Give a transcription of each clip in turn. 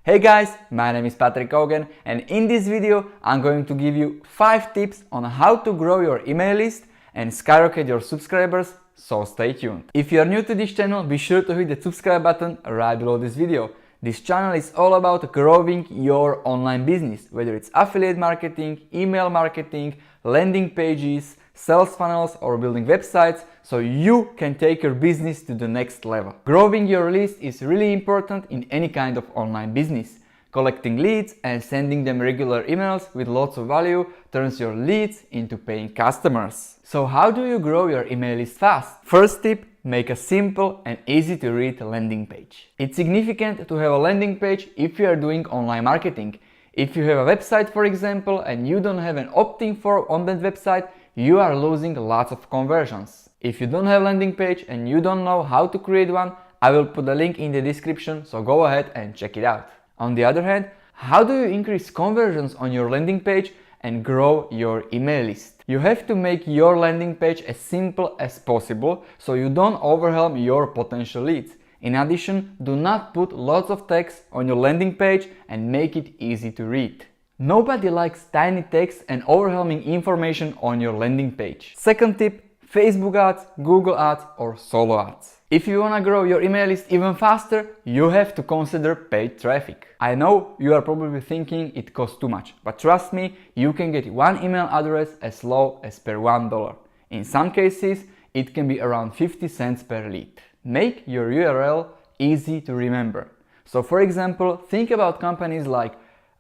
Hey guys, my name is Patrick Cogen and in this video I'm going to give you 5 tips on how to grow your email list and skyrocket your subscribers, so stay tuned. If you are new to this channel, be sure to hit the subscribe button right below this video. This channel is all about growing your online business, whether it's affiliate marketing, email marketing, landing pages, sales funnels or building websites, so you can take your business to the next level. Growing your list is really important in any kind of online business. Collecting leads and sending them regular emails with lots of value turns your leads into paying customers. So how do you grow your email list fast? First tip, make a simple and easy to read landing page. It's significant to have a landing page if you are doing online marketing. If you have a website, for example, and you don't have an opt-in form on that website, you are losing lots of conversions. If you don't have a landing page and you don't know how to create one, I will put a link in the description, so go ahead and check it out. On the other hand, how do you increase conversions on your landing page and grow your email list? You have to make your landing page as simple as possible so you don't overwhelm your potential leads. In addition, do not put lots of text on your landing page and make it easy to read. Nobody likes tiny text and overwhelming information on your landing page. Second tip, Facebook ads, Google ads or solo ads. If you wanna grow your email list even faster, you have to consider paid traffic. I know you are probably thinking it costs too much, but trust me, you can get one email address as low as per $1. In some cases, it can be around 50 cents per lead. Make your URL easy to remember. So for example, think about companies like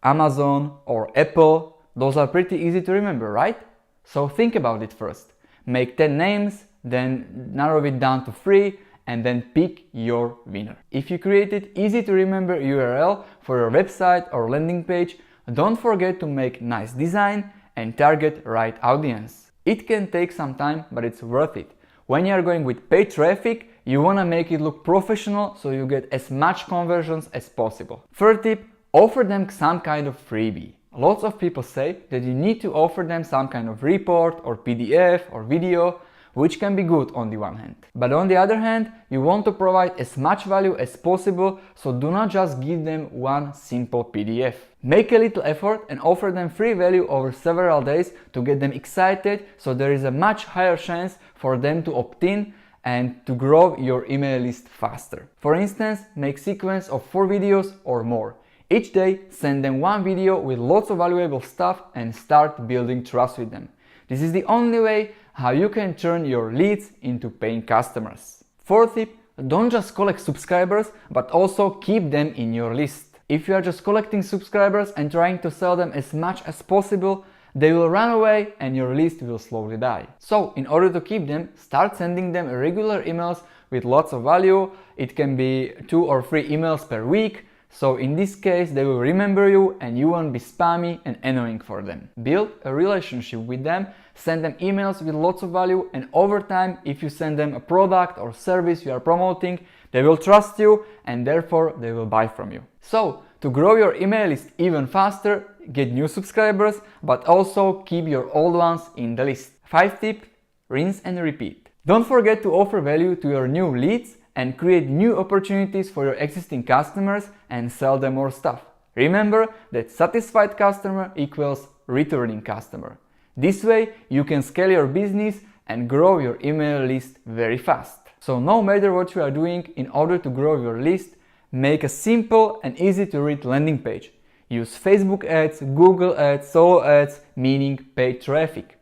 Amazon or Apple. Those are pretty easy to remember, right? So think about it first. Make 10 names, then narrow it down to 3 and then pick your winner. If you created easy to remember URL for your website or landing page, don't forget to make nice design and target right audience. It can take some time, but it's worth it. When you are going with paid traffic, you want to make it look professional so you get as much conversions as possible. Third tip, offer them some kind of freebie. Lots of people say that you need to offer them some kind of report or PDF or video, which can be good on the one hand. But on the other hand, you want to provide as much value as possible, so do not just give them one simple PDF. Make a little effort and offer them free value over several days to get them excited, so there is a much higher chance for them to opt in and to grow your email list faster. For instance, make sequence of 4 videos or more. Each day, send them one video with lots of valuable stuff and start building trust with them. This is the only way how you can turn your leads into paying customers. Fourth tip, don't just collect subscribers, but also keep them in your list. If you are just collecting subscribers and trying to sell them as much as possible, they will run away and your list will slowly die. So, in order to keep them, start sending them regular emails with lots of value. It can be 2 or 3 emails per week. So in this case, they will remember you and you won't be spammy and annoying for them. Build a relationship with them, send them emails with lots of value, and over time, if you send them a product or service you are promoting, they will trust you and therefore they will buy from you. So to grow your email list even faster, get new subscribers, but also keep your old ones in the list. 5th tip, rinse and repeat. Don't forget to offer value to your new leads and create new opportunities for your existing customers and sell them more stuff. Remember that satisfied customer equals returning customer. This way you can scale your business and grow your email list very fast. So no matter what you are doing, in order to grow your list, make a simple and easy to read landing page. Use Facebook ads, Google ads, solo ads, meaning paid traffic.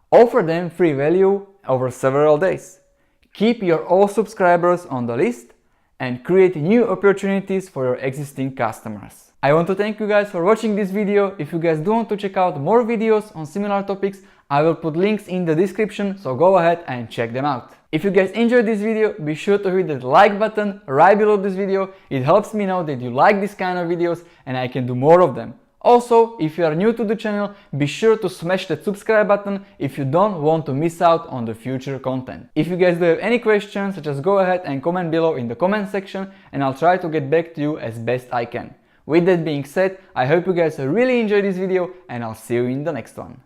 Offer them free value over several days. Keep your old subscribers on the list and create new opportunities for your existing customers. I want to thank you guys for watching this video. If you guys do want to check out more videos on similar topics, I will put links in the description, so go ahead and check them out. If you guys enjoyed this video, be sure to hit that like button right below this video. It helps me know that you like this kind of videos and I can do more of them. Also, if you are new to the channel, be sure to smash that subscribe button if you don't want to miss out on the future content. If you guys do have any questions, just go ahead and comment below in the comment section and I'll try to get back to you as best I can. With that being said, I hope you guys really enjoyed this video and I'll see you in the next one.